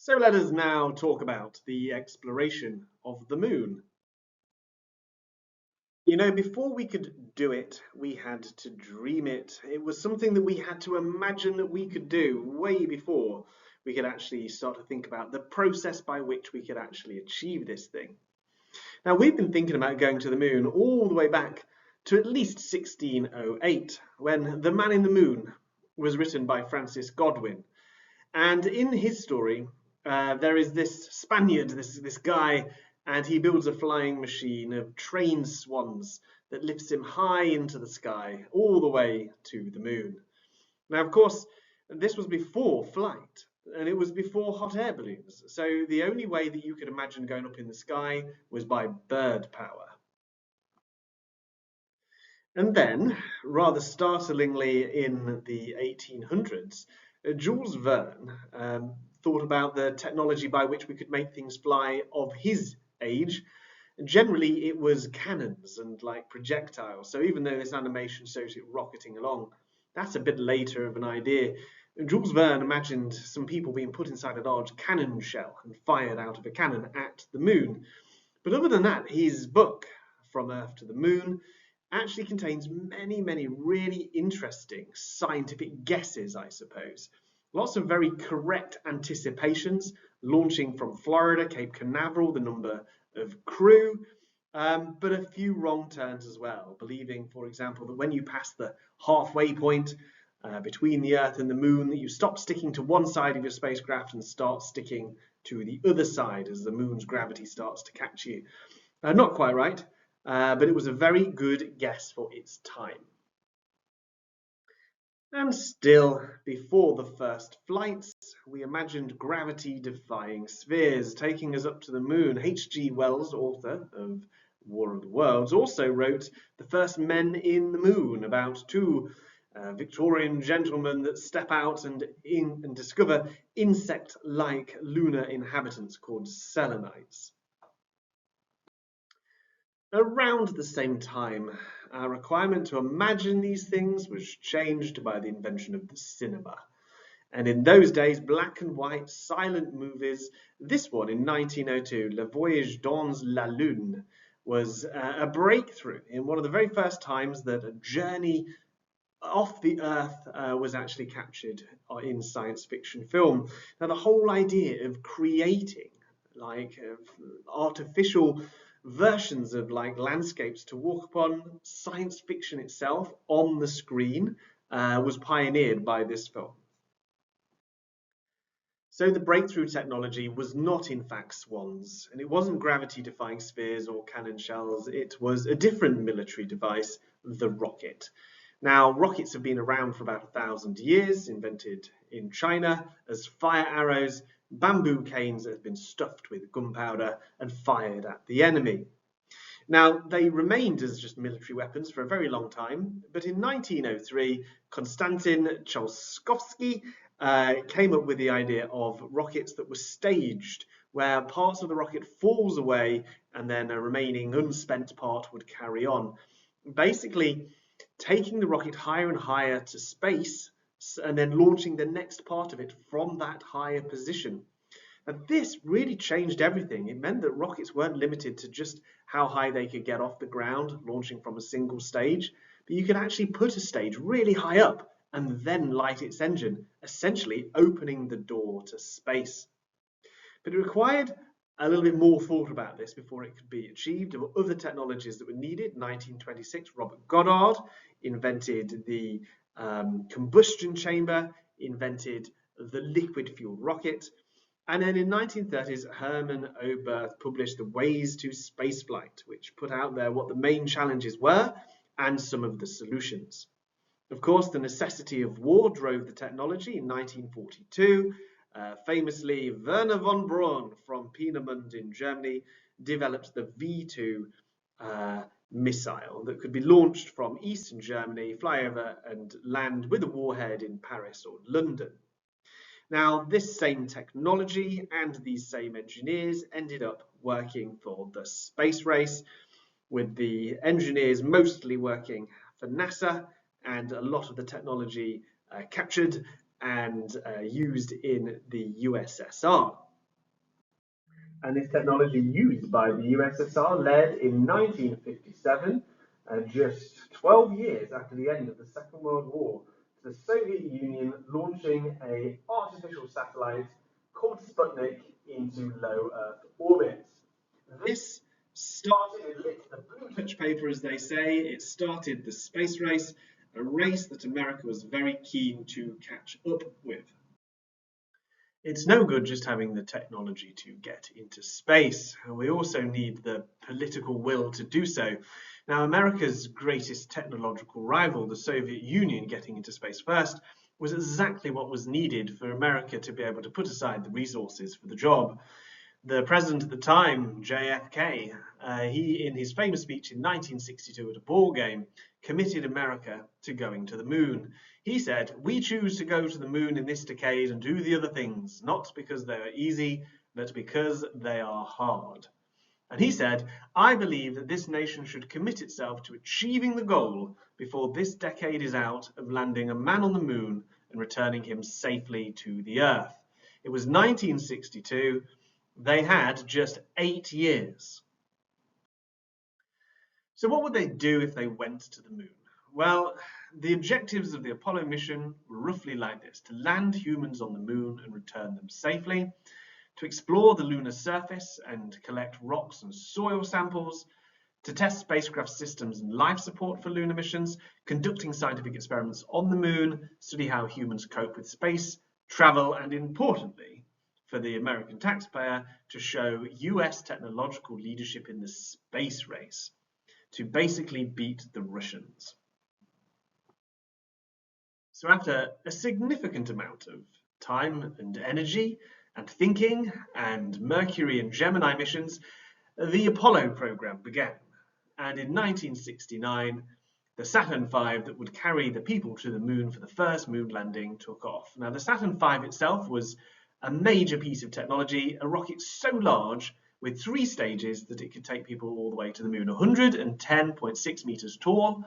So let us now talk about the exploration of the moon. You know, before we could do it, we had to dream it. It was something that we had to imagine that we could do way before we could actually start to think about the process by which we could actually achieve this thing. Now, we've been thinking about going to the moon all the way back to at least 1608, when The Man in the Moon was written by Francis Godwin. And in his story, there is this Spaniard, this guy, and he builds a flying machine of trained swans that lifts him high into the sky, all the way to the moon. Now, of course, this was before flight, and it was before hot air balloons. So the only way that you could imagine going up in the sky was by bird power. And then, rather startlingly, in the 1800s, Jules Verne thought about the technology by which we could make things fly of his age. Generally, it was cannons and like projectiles. So even though this animation shows it rocketing along, that's a bit later of an idea. Jules Verne imagined some people being put inside a large cannon shell and fired out of a cannon at the moon. But other than that, his book, From Earth to the Moon, actually contains many really interesting scientific guesses, I suppose. Lots of very correct anticipations, launching from Florida, Cape Canaveral, the number of crew, but a few wrong turns as well, believing, for example, that when you pass the halfway point between the Earth and the Moon, that you stop sticking to one side of your spacecraft and start sticking to the other side as the Moon's gravity starts to catch you. Not quite right. But it was a very good guess for its time. And still, before the first flights, we imagined gravity-defying spheres taking us up to the moon. H.G. Wells, author of War of the Worlds, also wrote The First Men in the Moon, about two Victorian gentlemen that step out and discover insect-like lunar inhabitants called selenites. Around the same time, our requirement to imagine these things was changed by the invention of the cinema. And in those days, black and white silent movies, this one in 1902, Le Voyage dans la Lune, was a breakthrough in one of the very first times that a journey off the Earth was actually captured in science fiction film. Now, the whole idea of creating artificial versions of landscapes to walk upon, science fiction itself on the screen was pioneered by this film. So the breakthrough technology was not in fact swans, and it wasn't gravity-defying spheres or cannon shells. It was a different military device, the rocket. Now, rockets have been around for about 1,000 years, invented in China as fire arrows, bamboo canes that have been stuffed with gunpowder and fired at the enemy. Now, they remained as just military weapons for a very long time, but in 1903, Konstantin Tsiolkovsky came up with the idea of rockets that were staged, where parts of the rocket falls away and then a remaining unspent part would carry on. Basically, taking the rocket higher and higher to space and then launching the next part of it from that higher position. And this really changed everything. It meant that rockets weren't limited to just how high they could get off the ground, launching from a single stage, but you could actually put a stage really high up and then light its engine, essentially opening the door to space. But it required a little bit more thought about this before it could be achieved. There were other technologies that were needed. In 1926, Robert Goddard invented the combustion chamber, invented the liquid-fueled rocket. And then in 1930s, Hermann Oberth published The Ways to Spaceflight, which put out there what the main challenges were and some of the solutions. Of course, the necessity of war drove the technology. In 1942, famously, Werner von Braun from Peenemünde in Germany developed the V2 missile that could be launched from eastern Germany, fly over and land with a warhead in Paris or London. Now, this same technology and these same engineers ended up working for the space race, with the engineers mostly working for NASA and a lot of the technology captured and used in the USSR. and this technology used by the USSR led in 1957, just 12 years after the end of the Second World War, to the Soviet Union launching an artificial satellite called Sputnik into low Earth orbit. This started, it lit the blue touch paper, as they say. It started the space race, a race that America was very keen to catch up with. It's no good just having the technology to get into space. We also need the political will to do so. Now, America's greatest technological rival, the Soviet Union, getting into space first, was exactly what was needed for America to be able to put aside the resources for the job. The president at the time, JFK, he, in his famous speech in 1962 at a ball game, committed America to going to the moon. He said, "We choose to go to the moon in this decade and do the other things, not because they are easy, but because they are hard." And he said, "I believe that this nation should commit itself to achieving the goal before this decade is out of landing a man on the moon and returning him safely to the Earth." It was 1962. They had just 8 years. So what would they do if they went to the moon? Well, the objectives of the Apollo mission were roughly like this: to land humans on the moon and return them safely, to explore the lunar surface and collect rocks and soil samples, to test spacecraft systems and life support for lunar missions, conducting scientific experiments on the moon, study how humans cope with space travel, and importantly, for the American taxpayer, to show US technological leadership in the space race, to basically beat the Russians. So after a significant amount of time and energy and thinking and Mercury and Gemini missions, the Apollo program began. And in 1969, the Saturn V that would carry the people to the moon for the first moon landing took off. Now, the Saturn V itself was a major piece of technology, a rocket so large with 3 stages that it could take people all the way to the moon, 110.6 meters tall,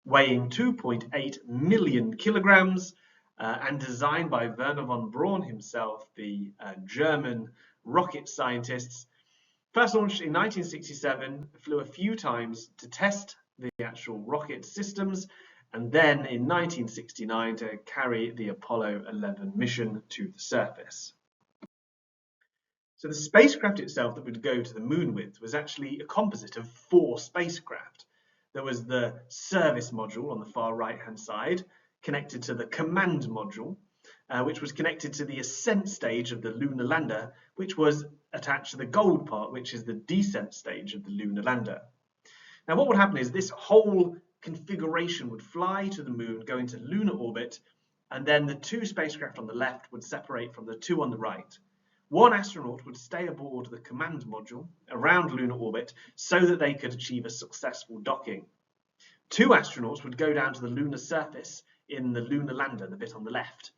weighing 2.8 million kilograms, and designed by Werner von Braun himself, the German rocket scientists. First launched in 1967, flew a few times to test the actual rocket systems, and then in 1969 to carry the Apollo 11 mission to the surface. So the spacecraft itself that would go to the moon with was actually a composite of 4 spacecraft. There was the service module on the far right-hand side, connected to the command module, which was connected to the ascent stage of the lunar lander, which was attached to the gold part, which is the descent stage of the lunar lander. Now, what would happen is this whole configuration would fly to the moon, go into lunar orbit, and then the 2 spacecraft on the left would separate from the 2 on the right. 1 astronaut would stay aboard the command module around lunar orbit so that they could achieve a successful docking. 2 astronauts would go down to the lunar surface in the lunar lander, the bit on the left.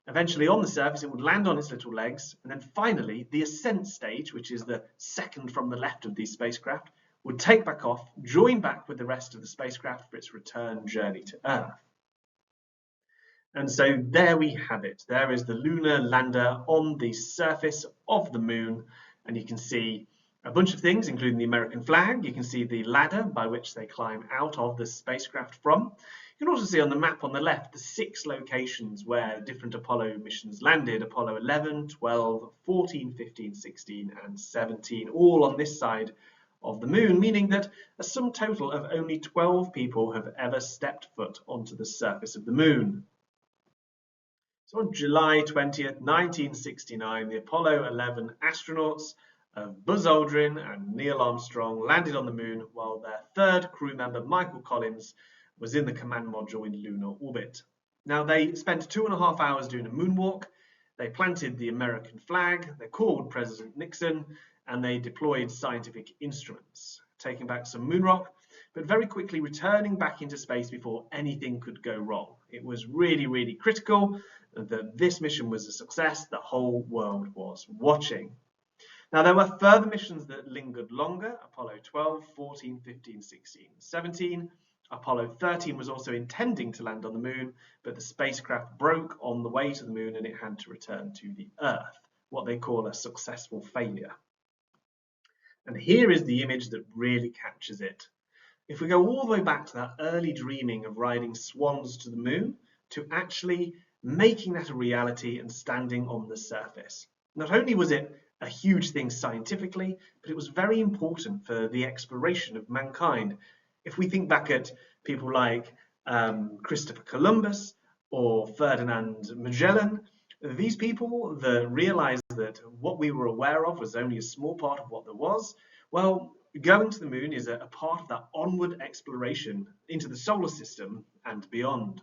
Eventually on the surface it would land on its little legs, and then finally the ascent stage, which is the second from the left of these spacecraft, would take back off, join back with the rest of the spacecraft for its return journey to Earth. And so there we have it. There is the lunar lander on the surface of the moon, and you can see a bunch of things, including the American flag. You can see the ladder by which they climb out of the spacecraft from. You can also see on the map on the left the 6 locations where different Apollo missions landed: Apollo 11, 12, 14, 15, 16, and 17, all on this side of the moon, meaning that a sum total of only 12 people have ever stepped foot onto the surface of the moon. So on July 20th, 1969, the Apollo 11 astronauts of Buzz Aldrin and Neil Armstrong landed on the moon, while their 3rd crew member, Michael Collins, was in the command module in lunar orbit. Now, they spent 2.5 hours doing a moonwalk. They planted the American flag, they called President Nixon, and they deployed scientific instruments, taking back some moon rock, but very quickly returning back into space before anything could go wrong. It was really, really critical that this mission was a success. The whole world was watching. Now, there were further missions that lingered longer: Apollo 12, 14, 15, 16, 17. Apollo 13 was also intending to land on the moon, but the spacecraft broke on the way to the moon and it had to return to the Earth, what they call a successful failure. And here is the image that really captures it. If we go all the way back to that early dreaming of riding swans to the moon, to actually making that a reality and standing on the surface. Not only was it a huge thing scientifically, but it was very important for the exploration of mankind. If we think back at people like Christopher Columbus or Ferdinand Magellan, these people that realized that what we were aware of was only a small part of what there was, well, going to the moon is a part of that onward exploration into the solar system and beyond.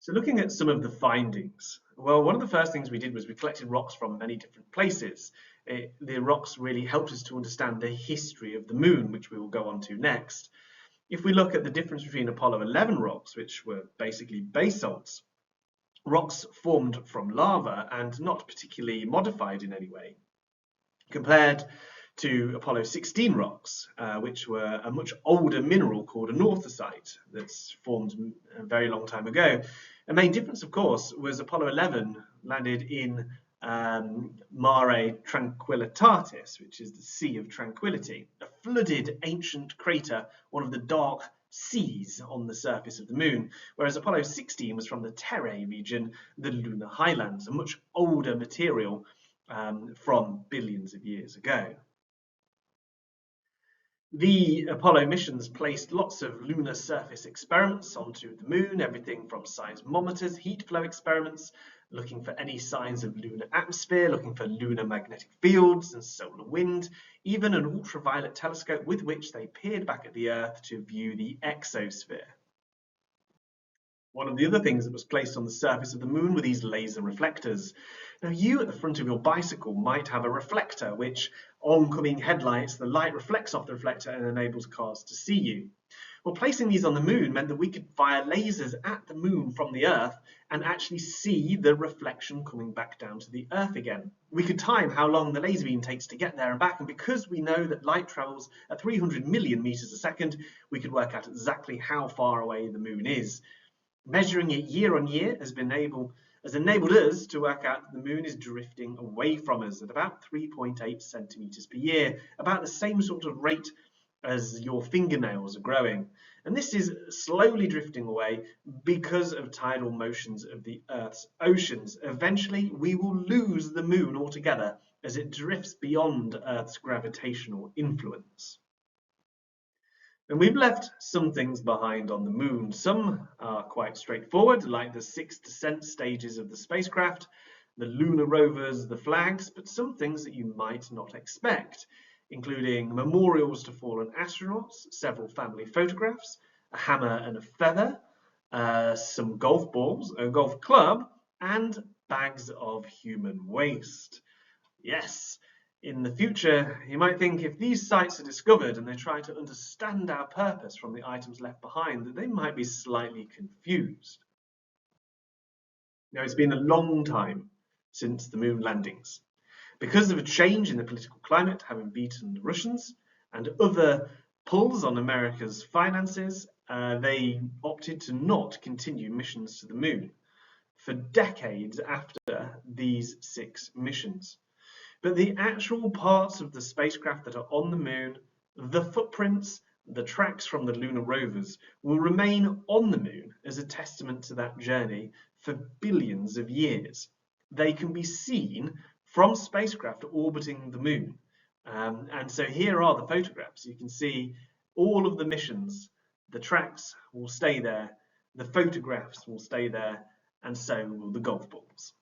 So looking at some of the findings, well, one of the first things we did was we collected rocks from many different places. The rocks really helped us to understand the history of the moon, which we will go on to next. If we look at the difference between Apollo 11 rocks, which were basically basalts, rocks formed from lava and not particularly modified in any way, compared to Apollo 16 rocks, which were a much older mineral called anorthosite that's formed a very long time ago. The main difference, of course, was Apollo 11 landed in Mare Tranquillitatis, which is the Sea of Tranquility, a flooded ancient crater, one of the dark seas on the surface of the moon, whereas Apollo 16 was from the Terre region, the lunar highlands, a much older material from billions of years ago. The Apollo missions placed lots of lunar surface experiments onto the moon, everything from seismometers, heat flow experiments, looking for any signs of lunar atmosphere, looking for lunar magnetic fields and solar wind, even an ultraviolet telescope with which they peered back at the Earth to view the exosphere. One of the other things that was placed on the surface of the moon were these laser reflectors. Now, you at the front of your bicycle might have a reflector, which oncoming headlights, the light reflects off the reflector and enables cars to see you. Well, placing these on the moon meant that we could fire lasers at the moon from the Earth and actually see the reflection coming back down to the Earth again. We could time how long the laser beam takes to get there and back, and because we know that light travels at 300 million meters a second, we could work out exactly how far away the moon is. Measuring it year on year has enabled us to work out that the moon is drifting away from us at about 3.8 centimeters per year, about the same sort of rate as your fingernails are growing. And this is slowly drifting away because of tidal motions of the Earth's oceans. Eventually, we will lose the moon altogether as it drifts beyond Earth's gravitational influence. And we've left some things behind on the moon. Some are quite straightforward, like the 6 descent stages of the spacecraft, the lunar rovers, the flags, but some things that you might not expect, including memorials to fallen astronauts, several family photographs, a hammer and a feather, some golf balls, a golf club, and bags of human waste. Yes. In the future, you might think if these sites are discovered and they try to understand our purpose from the items left behind, that they might be slightly confused. Now, it's been a long time since the moon landings. Because of a change in the political climate, having beaten the Russians, and other pulls on America's finances, they opted to not continue missions to the moon for decades after these 6 missions. But the actual parts of the spacecraft that are on the moon, the footprints, the tracks from the lunar rovers, will remain on the moon as a testament to that journey for billions of years. They can be seen from spacecraft orbiting the moon. And so here are the photographs. You can see all of the missions. The tracks will stay there, the photographs will stay there, and so will the golf balls.